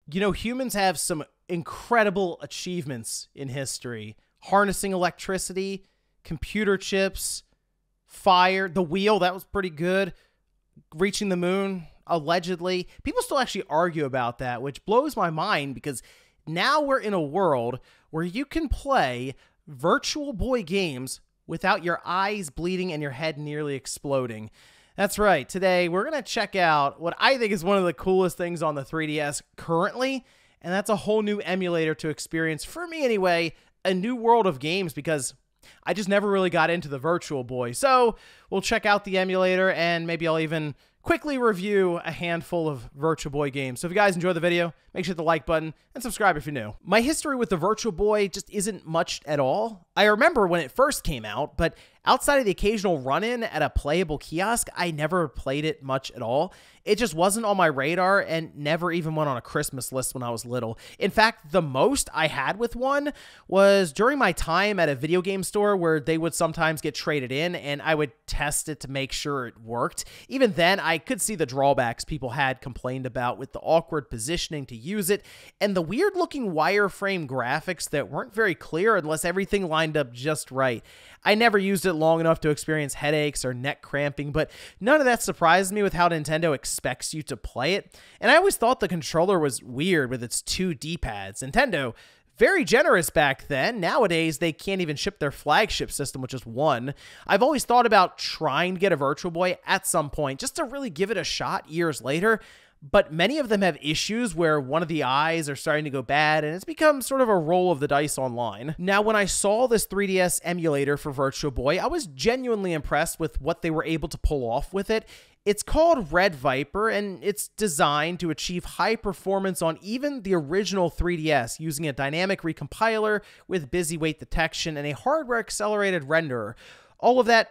You know, humans have some incredible achievements in history. Harnessing electricity, computer chips, fire, the wheel, that was pretty good. Reaching the moon, allegedly. People still actually argue about that, which blows my mind because now we're in a world where you can play Virtual Boy games without your eyes bleeding and your head nearly exploding. That's right. Today, we're going to check out what I think is one of the coolest things on the 3DS currently, and that's a whole new emulator to experience, for me anyway, a new world of games because I just never really got into the Virtual Boy. So we'll check out the emulator, and maybe I'll even quickly review a handful of Virtual Boy games. So if you guys enjoy the video, make sure to hit the like button and subscribe if you're new. My history with the Virtual Boy just isn't much at all. I remember when it first came out, but outside of the occasional run-in at a playable kiosk, I never played it much at all. It just wasn't on my radar and never even went on a Christmas list when I was little. In fact, the most I had with one was during my time at a video game store where they would sometimes get traded in and I would test it to make sure it worked. Even then, I could see the drawbacks people had complained about with the awkward positioning to use it and the weird-looking wireframe graphics that weren't very clear unless everything lined up just right. I never used it long enough to experience headaches or neck cramping, but none of that surprised me with how Nintendo expects you to play it. And I always thought the controller was weird with its 2 D-pads. Nintendo, very generous back then. Nowadays, they can't even ship their flagship system, which is 1. I've always thought about trying to get a Virtual Boy at some point, just to really give it a shot years later. But many of them have issues where one of the eyes are starting to go bad, and it's become sort of a roll of the dice online. Now, when I saw this 3DS emulator for Virtual Boy, I was genuinely impressed with what they were able to pull off with it. It's called Red Viper, and it's designed to achieve high performance on even the original 3DS using a dynamic recompiler with busy wait detection and a hardware-accelerated renderer. All of that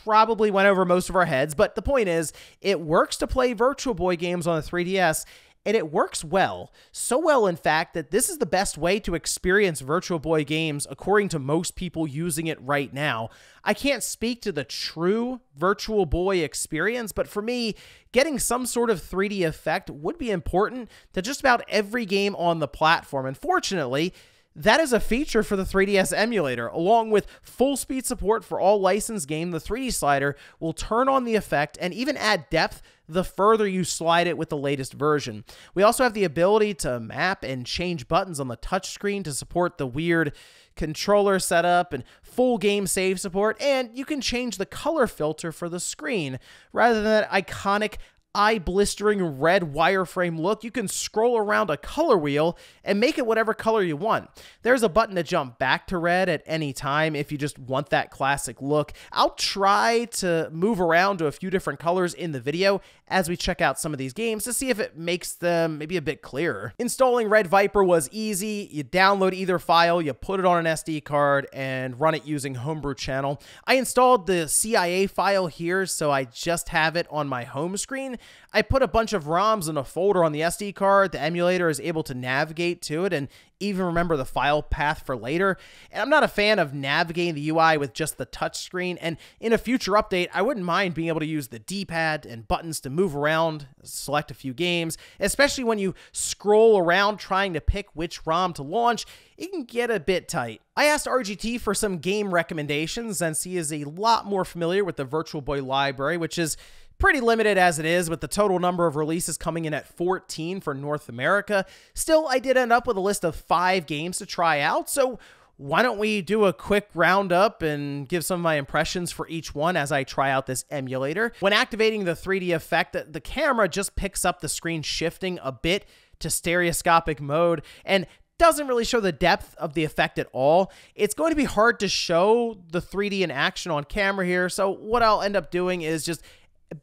probably went over most of our heads, but the point is, it works to play Virtual Boy games on the 3DS, and it works well. So well, in fact, that this is the best way to experience Virtual Boy games according to most people using it right now. I can't speak to the true Virtual Boy experience, but for me, getting some sort of 3D effect would be important to just about every game on the platform. And fortunately, that is a feature for the 3DS emulator. Along with full speed support for all licensed games, the 3D slider will turn on the effect and even add depth the further you slide it with the latest version. We also have the ability to map and change buttons on the touchscreen to support the weird controller setup and full game save support, and you can change the color filter for the screen. Rather than that iconic eye-blistering red wireframe look, you can scroll around a color wheel and make it whatever color you want. There's a button to jump back to red at any time if you just want that classic look. I'll try to move around to a few different colors in the video as we check out some of these games to see if it makes them maybe a bit clearer. Installing Red Viper was easy. You download either file, you put it on an SD card, and run it using Homebrew Channel. I installed the CIA file here, so I just have it on my home screen. I put a bunch of ROMs in a folder on the SD card. The emulator is able to navigate to it and even remember the file path for later. And I'm not a fan of navigating the UI with just the touchscreen, and in a future update, I wouldn't mind being able to use the D-pad and buttons to move around, select a few games, especially when you scroll around trying to pick which ROM to launch. It can get a bit tight. I asked RGT for some game recommendations since he is a lot more familiar with the Virtual Boy library, which is pretty limited as it is, with the total number of releases coming in at 14 for North America. Still, I did end up with a list of 5 games to try out, so why don't we do a quick roundup and give some of my impressions for each one as I try out this emulator. When activating the 3D effect, the camera just picks up the screen shifting a bit to stereoscopic mode and doesn't really show the depth of the effect at all. It's going to be hard to show the 3D in action on camera here, so what I'll end up doing is just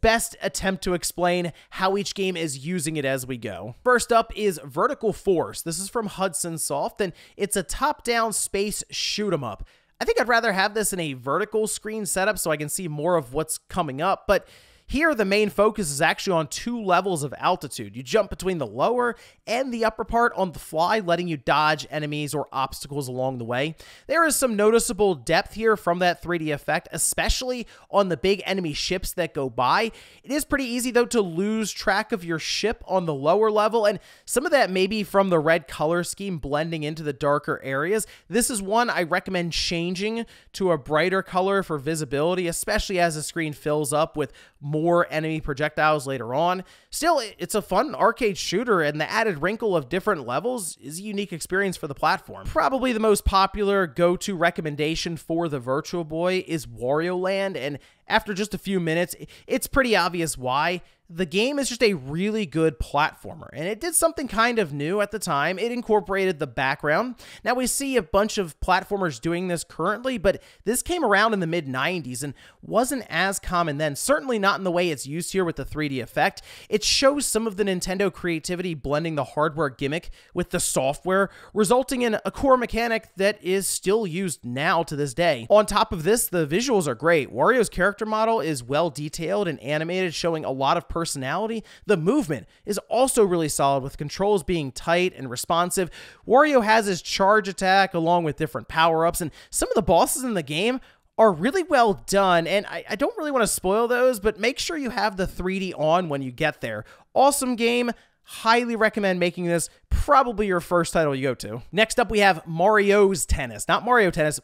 best attempt to explain how each game is using it as we go. First up is Vertical Force. This is from Hudson Soft, and it's a top-down space shoot-'em-up. I think I'd rather have this in a vertical screen setup so I can see more of what's coming up, but Here, the main focus is actually on 2 levels of altitude. You jump between the lower and the upper part on the fly, letting you dodge enemies or obstacles along the way. There is some noticeable depth here from that 3D effect, especially on the big enemy ships that go by. It is pretty easy, though, to lose track of your ship on the lower level, and some of that may be from the red color scheme blending into the darker areas. This is one I recommend changing to a brighter color for visibility, especially as the screen fills up with more enemy projectiles later on. Still, it's a fun arcade shooter, and the added wrinkle of different levels is a unique experience for the platform. Probably the most popular go-to recommendation for the Virtual Boy is Wario Land, and after just a few minutes, it's pretty obvious why. The game is just a really good platformer, and it did something kind of new at the time. It incorporated the background. Now, we see a bunch of platformers doing this currently, but this came around in the mid-90s and wasn't as common then, certainly not in the way it's used here with the 3D effect. It shows some of the Nintendo creativity blending the hardware gimmick with the software, resulting in a core mechanic that is still used now to this day. On top of this, the visuals are great. Wario's character model is well detailed and animated, showing a lot of personality. The movement is also really solid, with controls being tight and responsive. Wario has his charge attack along with different power-ups, and some of the bosses in the game are really well done, and I don't really want to spoil those, but make sure you have the 3D on when you get there. Awesome game. Highly recommend making this probably your first title you go to. Next up, we have Mario's Tennis. Not Mario Tennis,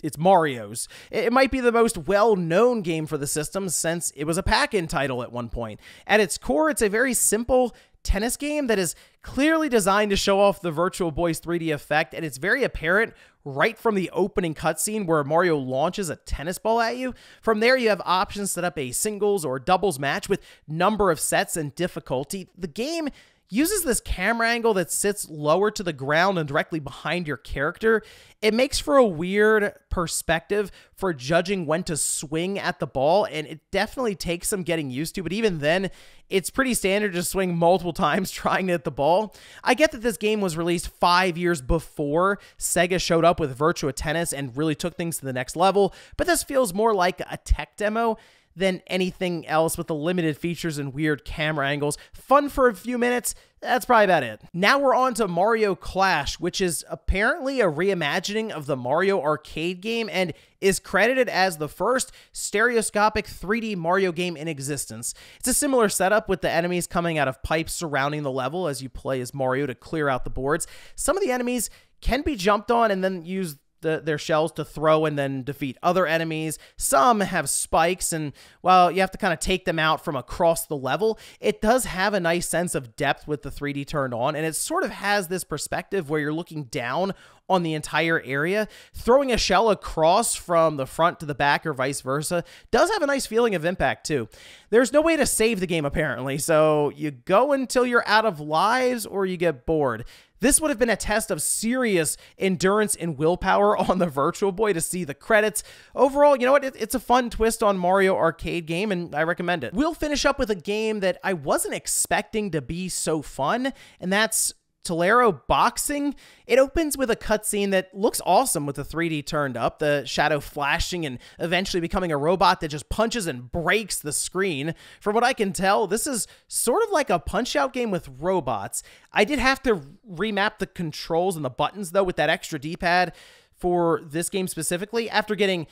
it's Mario's. It might be the most well-known game for the system since it was a pack-in title at one point. At its core, it's a very simple tennis game that is clearly designed to show off the Virtual Boy's 3D effect, and it's very apparent right from the opening cutscene where Mario launches a tennis ball at you. From there, you have options to set up a singles or doubles match with number of sets and difficulty. The game uses this camera angle that sits lower to the ground and directly behind your character. It makes for a weird perspective for judging when to swing at the ball, and it definitely takes some getting used to, but even then, it's pretty standard to swing multiple times trying to hit the ball. I get that this game was released 5 years before Sega showed up with Virtua Tennis and really took things to the next level, but this feels more like a tech demo than anything else, with the limited features and weird camera angles. Fun for a few minutes, that's probably about it. Now we're on to Mario Clash, which is apparently a reimagining of the Mario arcade game and is credited as the first stereoscopic 3D Mario game in existence. It's a similar setup, with the enemies coming out of pipes surrounding the level as you play as Mario to clear out the boards. Some of the enemies can be jumped on and then use their shells to throw and then defeat other enemies. Some have spikes, and while you have to kind of take them out from across the level, it does have a nice sense of depth with the 3D turned on, and it sort of has this perspective where you're looking down on the entire area. Throwing a shell across from the front to the back or vice versa does have a nice feeling of impact too. There's no way to save the game apparently, so you go until you're out of lives or you get bored. This would have been a test of serious endurance and willpower on the Virtual Boy to see the credits. Overall, you know what? It's a fun twist on Mario arcade game, and I recommend it. We'll finish up with a game that I wasn't expecting to be so fun, and that's Tolero Boxing. It opens with a cutscene that looks awesome with the 3D turned up, the shadow flashing and eventually becoming a robot that just punches and breaks the screen. From what I can tell, this is sort of like a Punch-Out game with robots. I did have to remap the controls and the buttons, though, with that extra D-pad for this game specifically. After getting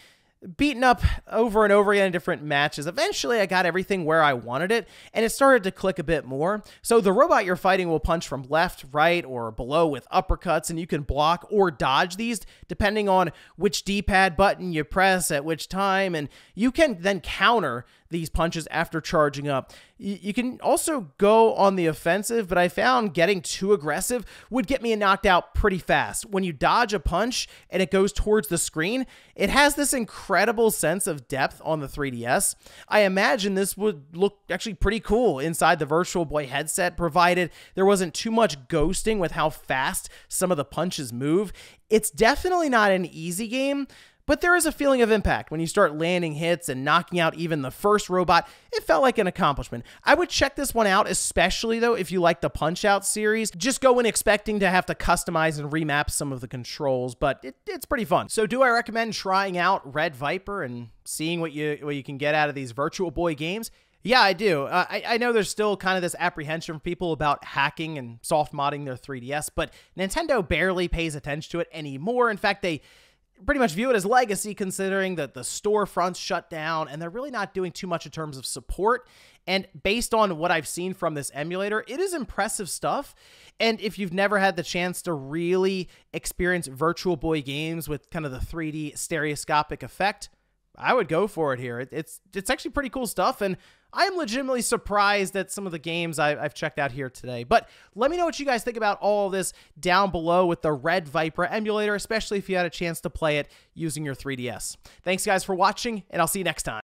beaten up over and over again in different matches, eventually I got everything where I wanted it, and it started to click a bit more. So the robot you're fighting will punch from left, right, or below with uppercuts, and you can block or dodge these depending on which D-pad button you press at which time, and you can then counter these punches after charging up. You can also go on the offensive, but I found getting too aggressive would get me knocked out pretty fast. When you dodge a punch and it goes towards the screen, it has this incredible sense of depth on the 3DS. I imagine this would look actually pretty cool inside the Virtual Boy headset, provided there wasn't too much ghosting with how fast some of the punches move. It's definitely not an easy game, but there is a feeling of impact when you start landing hits and knocking out even the first robot. It felt like an accomplishment. I would check this one out, especially though if you like the Punch-Out series. Just go in expecting to have to customize and remap some of the controls, but it's pretty fun. So do I recommend trying out Red Viper and seeing what you can get out of these Virtual Boy games? Yeah, I do. I know there's still kind of this apprehension from people about hacking and soft modding their 3DS, but Nintendo barely pays attention to it anymore. In fact, they pretty much view it as legacy, considering that the storefronts shut down and they're really not doing too much in terms of support. And based on what I've seen from this emulator, it is impressive stuff. And if you've never had the chance to really experience Virtual Boy games with kind of the 3D stereoscopic effect, I would go for it here. It's actually pretty cool stuff, and I am legitimately surprised at some of the games I've checked out here today. But let me know what you guys think about all of this down below with the Red Viper emulator, especially if you had a chance to play it using your 3DS. Thanks, guys, for watching, and I'll see you next time.